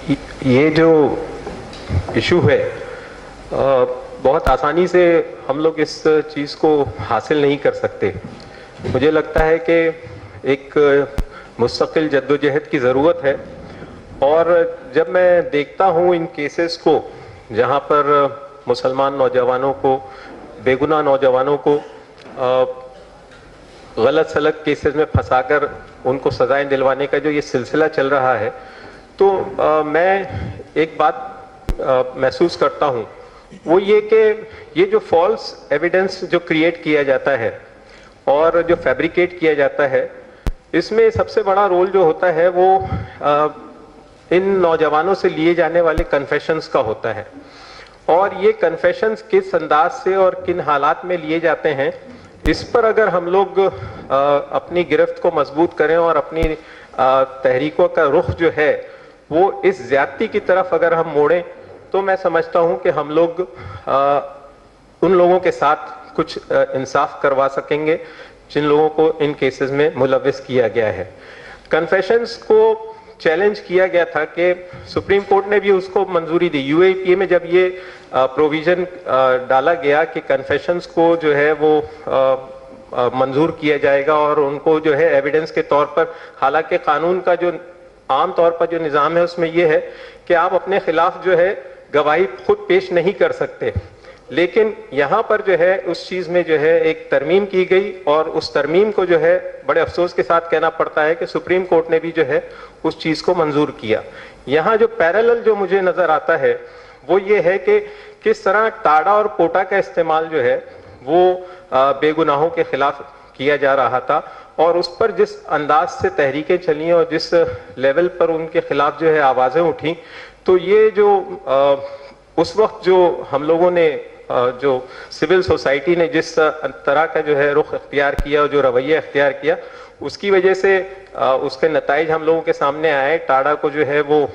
یہ جو ایشو ہے بہت آسانی سے ہم لوگ اس چیز کو حاصل نہیں کر سکتے. مجھے لگتا ہے کہ ایک مستقل جدوجہد کی ضرورت ہے، اور جب میں دیکھتا ہوں ان کیسز کو جہاں پر مسلمان نوجوانوں کو، بے گناہ نوجوانوں کو غلط سلط کیسز میں پھنسا کر ان کو سزائیں دلوانے کا جو یہ سلسلہ چل رہا ہے، تو میں ایک بات محسوس کرتا ہوں، وہ یہ کہ یہ جو فالس ایویڈنس جو کریٹ کیا جاتا ہے اور جو فیبریکیٹ کیا جاتا ہے، اس میں سب سے بڑا رول جو ہوتا ہے وہ ان نوجوانوں سے لیے جانے والے کنفیشنز کا ہوتا ہے. اور یہ کنفیشنز کس انداز سے اور کن حالات میں لیے جاتے ہیں، اس پر اگر ہم لوگ اپنی گرفت کو مضبوط کریں اور اپنی تحریکوں کا رخ جو ہے وہ اس زیادتی کی طرف اگر ہم موڑیں، تو میں سمجھتا ہوں کہ ہم لوگ ان لوگوں کے ساتھ کچھ انصاف کروا سکیں گے جن لوگوں کو ان کیسز میں ملوث کیا گیا ہے. کنفیشنز کو چیلنج کیا گیا تھا کہ سپریم کورٹ نے بھی اس کو منظوری دی. یو اے پی اے میں جب یہ پروویژن ڈالا گیا کہ کنفیشنز کو جو ہے وہ منظور کیا جائے گا اور ان کو جو ہے ایویڈنس کے طور پر، حالانکہ قانون کا جو عام طور پر جو نظام ہے اس میں یہ ہے کہ آپ اپنے خلاف جو ہے گواہی خود پیش نہیں کر سکتے، لیکن یہاں پر جو ہے اس چیز میں جو ہے ایک ترمیم کی گئی، اور اس ترمیم کو جو ہے بڑے افسوس کے ساتھ کہنا پڑتا ہے کہ سپریم کورٹ نے بھی جو ہے اس چیز کو منظور کیا. یہاں جو پیرالل جو مجھے نظر آتا ہے وہ یہ ہے کہ کس طرح ٹاڈا اور پوٹا کا استعمال جو ہے وہ بے گناہوں کے خلاف کیا جا رہا تھا، اور اس پر جس انداز سے تحریکیں چلیں اور جس لیول پر ان کے خلاف جو ہے آوازیں اٹھیں، تو یہ جو اس وقت جو ہم لوگوں نے جو سول سوسائٹی نے جس طرح کا جو ہے رخ اختیار کیا اور جو رویہ اختیار کیا، اس کی وجہ سے اس کے نتائج ہم لوگوں کے سامنے آئے. ٹاڈا کو جو ہے وہ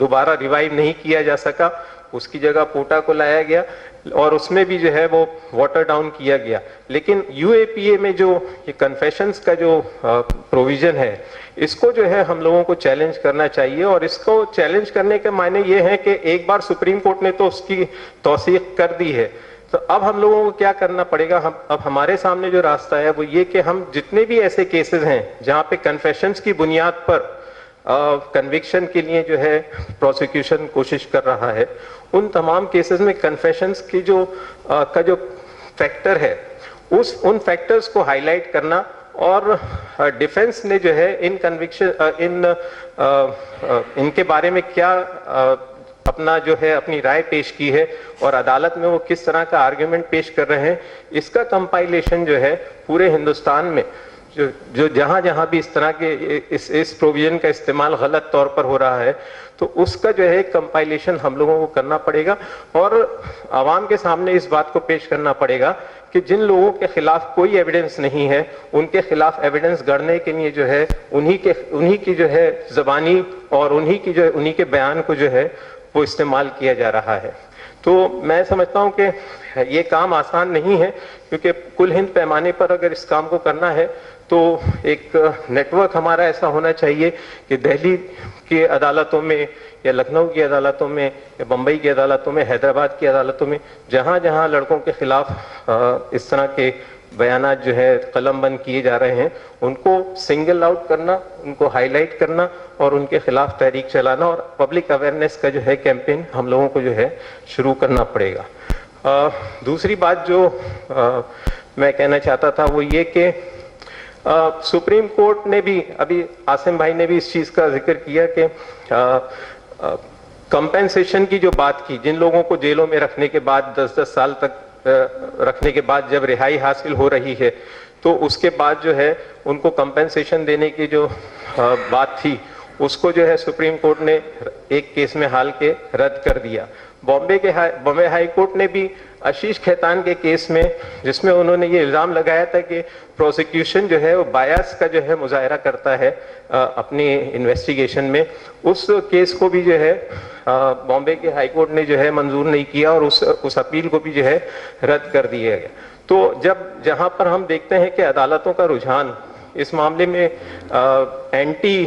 دوبارہ ریوائیو نہیں کیا جا سکا، اس کی جگہ پوٹا کو لایا گیا اور اس میں بھی جو ہے وہ واٹر ڈاؤن کیا گیا. لیکن یو اے پی اے میں جو یہ کنفیشنز کا جو پروویژن ہے، اس کو جو ہے ہم لوگوں کو چیلنج کرنا چاہیے. اور اس کو چیلنج کرنے کے معنی یہ ہے کہ ایک بار سپریم کورٹ نے تو اس کی توثیق کر دی ہے، تو اب ہم لوگوں کو کیا کرنا پڑے گا؟ اب ہمارے سامنے جو راستہ ہے وہ یہ کہ ہم جتنے بھی ایسے کیسز ہیں جہاں پہ کنفیشنز کی بنیاد پر کنوکشن کے لیے جو ہے پروسیکیوشن کوشش کر رہا ہے، ان تمام کیسز میں کنفیشنز کی جو فیکٹر ہے، ان فیکٹرز کو ہائی لائٹ کرنا، اور ڈیفنس نے جو ہے ان کے بارے میں کیا اپنا جو ہے اپنی رائے پیش کی ہے اور عدالت میں وہ کس طرح کا آرگیومنٹ پیش کر رہے ہیں، اس کا کمپائلیشن جو ہے پورے ہندوستان میں جو جہاں جہاں بھی اس طرح کے اس پروویژن کا استعمال غلط طور پر ہو رہا ہے، تو اس کا جو ہے کمپائلیشن ہم لوگوں کو کرنا پڑے گا، اور عوام کے سامنے اس بات کو پیش کرنا پڑے گا کہ جن لوگوں کے خلاف کوئی ایویڈنس نہیں ہے، ان کے خلاف ایویڈنس گڑھنے کے لیے جو ہے انہی کی جو ہے زبانی اور انہی کے بیان کو جو ہے وہ استعمال کیا جا رہا ہے. تو میں سمجھتا ہوں کہ یہ کام آسان نہیں ہے، کیونکہ کل ہند پیمانے پر اگر اس کام کو کرنا ہے تو ایک نیٹ ورک ہمارا ایسا ہونا چاہیے کہ دہلی کی عدالتوں میں یا لکھنؤ کی عدالتوں میں یا بمبئی کی عدالتوں میں، حیدرآباد کی عدالتوں میں، جہاں جہاں لڑکوں کے خلاف اس طرح کے بیانات جو ہے قلم بند کیے جا رہے ہیں، ان کو سنگل آؤٹ کرنا، ان کو ہائی لائٹ کرنا اور ان کے خلاف تحریک چلانا، اور پبلک اویئرنیس کا جو ہے کیمپین ہم لوگوں کو جو ہے شروع کرنا پڑے گا. دوسری بات جو میں کہنا چاہتا تھا وہ یہ کہ سپریم کورٹ نے بھی، ابھی عاصم بھائی نے بھی اس چیز کا ذکر کیا کہ کمپنسیشن کی جو بات کی، جن لوگوں کو جیلوں میں رکھنے کے بعد 10 سال تک رکھنے کے بعد جب رہائی حاصل ہو رہی ہے، تو اس کے بعد جو ہے ان کو کمپنسیشن دینے کی جو بات تھی، اس کو جو ہے سپریم کورٹ نے ایک کیس میں حال کے رد کر دیا. بامبے ہائی کورٹ نے بھی آشیش کھیتان کے کیس میں، جس میں انہوں نے یہ الزام لگایا تھا کہ پروسیکیوشن جو ہے وہ بایاس کا جو ہے مظاہرہ کرتا ہے اپنی انویسٹیگیشن میں، اس کیس کو بھی جو ہے بامبے کے ہائی کورٹ نے جو ہے منظور نہیں کیا اور اس اپیل کو بھی جو ہے رد کر دیا گیا. تو جہاں پر ہم دیکھتے ہیں کہ عدالتوں کا رجحان اس معاملے میں اینٹی